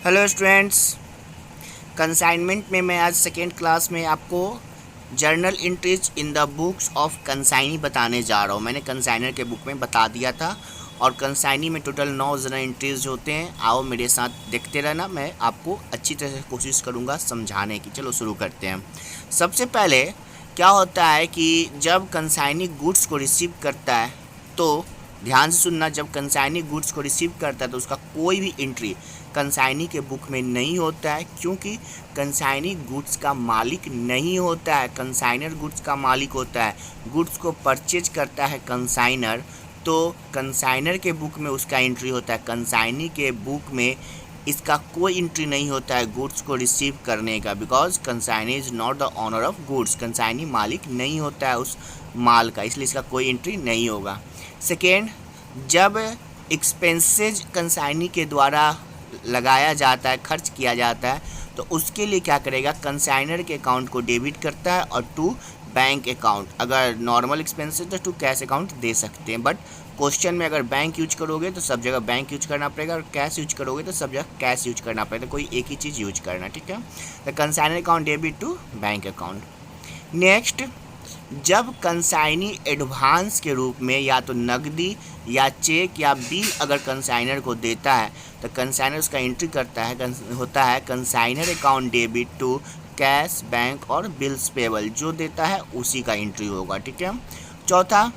Hello students, consignment में मैं आज सेकेंड क्लास में आपको journal entries in the books of consignee बताने जा रहा हूँ। मैंने कंसाइनर के बुक में बता दिया था और कंसाइनी में टोटल 9 जर्नल एंट्रीज होते हैं। आओ मेरे साथ देखते रहना, मैं आपको अच्छी तरह से कोशिश करूँगा समझाने की। चलो शुरू करते हैं। सबसे पहले क्या होता है कि जब कंसाइनी गुड्स को रिसीव करता है तो ध्यान से सुनना, जब कंसाइनी गुड्स को रिसीव करता है तो उसका कोई भी एंट्री कंसाइनी के बुक में नहीं होता है, क्योंकि कंसाइनी गुड्स का मालिक नहीं होता है। कंसाइनर गुड्स का मालिक होता है। गुड्स को परचेज करता है कंसाइनर, तो कंसाइनर के बुक में उसका एंट्री होता है। कंसाइनी के बुक में इसका कोई एंट्री नहीं होता है गुड्स को रिसीव करने का, because consignee is not the owner of goods. Consignee मालिक नहीं होता है उस माल का, इसलिए इसका कोई एंट्री नहीं होगा। सेकेंड, जब एक्सपेंसेज कंसाइनी के द्वारा लगाया जाता है, खर्च किया जाता है, तो उसके लिए क्या करेगा, कंसाइनर के अकाउंट को डेबिट करता है और टू बैंक अकाउंट। अगर नॉर्मल एक्सपेंसेस तो टू कैश अकाउंट दे सकते हैं, बट क्वेश्चन में अगर बैंक यूज करोगे तो सब जगह बैंक यूज करना पड़ेगा, और कैश यूज करोगे तो सब जगह कैश यूज करना पड़ेगा। कोई एक ही चीज़ यूज करना, ठीक है। The consignor account debit to bank account. Next, जब कंसाइनी एडवांस के रूप में या तो नकदी या चेक या बिल अगर कंसाइनर को देता है तो कंसाइनर उसका एंट्री करता है, होता है consignor account debit to cash, bank और बिल्स पेबल। जो देता है उसी का एंट्री होगा, ठीक है। चौथा,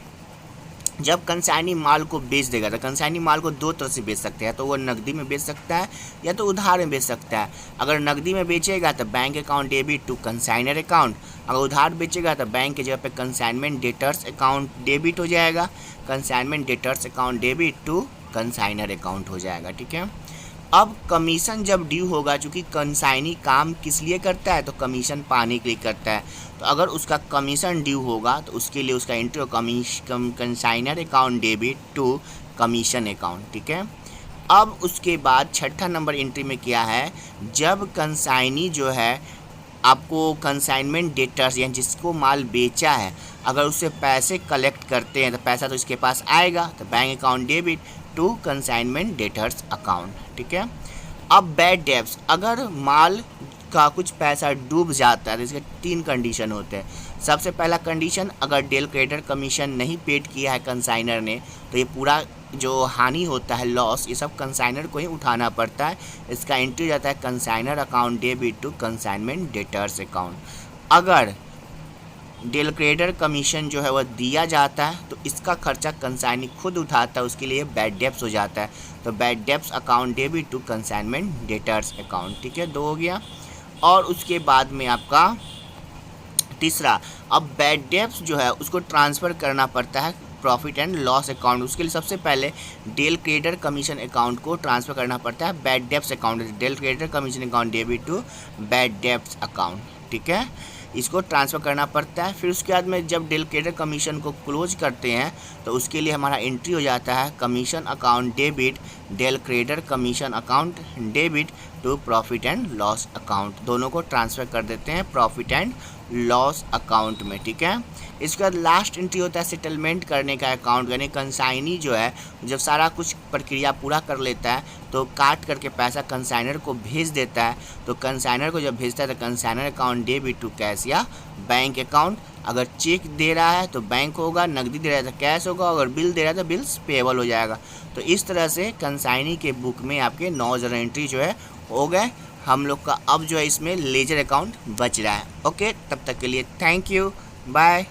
जब कंसाइनी माल को बेच देगा तो कंसाइनी माल को दो तरह से बेच सकते हैं, तो वो नकदी में बेच सकता है या तो उधार में बेच सकता है। अगर नकदी में बेचेगा तो bank account debit to consignor account, अगर उधार बेचेगा तो बैंक की जगह पे कंसाइनमेंट डेटर्स अकाउंट डेबिट हो जाएगा, consignment debtors account debit to consignor account हो जाएगा, ठीक है। अब कमीशन जब ड्यू होगा, चूँकि कंसाइनी काम किस लिए करता है तो कमीशन पाने के लिए करता है, तो अगर उसका कमीशन ड्यू होगा तो उसके लिए उसका एंट्री हो consignor account debit to commission account, ठीक है। अब उसके बाद छठा नंबर एंट्री में क्या है, जब कंसाइनी जो है आपको कंसाइनमेंट डेटर्स यानी जिसको माल बेचा है अगर उससे पैसे कलेक्ट करते हैं तो पैसा तो इसके पास आएगा, तो bank account debit to consignment debtors account, ठीक है। अब बैड डेब्ट्स, अगर माल का कुछ पैसा डूब जाता है तो इसके 3 कंडीशन होते हैं। सबसे पहला कंडीशन, अगर डेल क्रेडिटर कमीशन नहीं पेड किया है कंसाइनर ने तो ये पूरा जो हानि होता है, लॉस, ये सब कंसाइनर को ही उठाना पड़ता है। इसका एंट्री जाता है consignor account debit to consignment debtors account. अगर डेल क्रेडिटर कमीशन जो है वह दिया जाता है तो इसका खर्चा कंसाइनी खुद उठाता है, उसके लिए बैड डेब्ट्स हो जाता है, तो bad debts account debit to consignment debtors account, ठीक है। 2 हो गया। और उसके बाद में आपका तीसरा, अब बैड डेब्ट्स जो है उसको ट्रांसफ़र करना पड़ता है प्रॉफिट एंड लॉस अकाउंट। उसके लिए सबसे पहले डेल क्रेडिटर कमीशन अकाउंट को ट्रांसफ़र करना पड़ता है bad debts account, del creditor commission account debit to bad debts account, ठीक है। इसको ट्रांसफ़र करना पड़ता है। फिर उसके बाद में जब डेल क्रेडिटर कमीशन को क्लोज करते हैं तो उसके लिए हमारा एंट्री हो जाता है commission account debit del creditor commission account debit to profit and loss account. दोनों को ट्रांसफ़र कर देते हैं प्रॉफिट एंड लॉस अकाउंट में, ठीक है। इसके बाद लास्ट एंट्री होता है सेटलमेंट करने का अकाउंट, यानी कंसाइनी जो है जब सारा कुछ प्रक्रिया पूरा कर लेता है तो काट करके पैसा कंसाइनर को भेज देता है, तो कंसाइनर को जब भेजता है तो consignor account debit to cash या बैंक अकाउंट। अगर चेक दे रहा है तो बैंक होगा, नकदी दे रहा है तो कैश होगा, अगर बिल दे रहा है तो बिल्स पेएबल हो जाएगा। तो इस तरह से कंसाइनी के बुक में आपके 9 जर्नल एंट्री जो है हो गए। हम लोग का अब जो है इसमें लेजर अकाउंट बच रहा है। ओके, तब तक के लिए थैंक यू, बाय।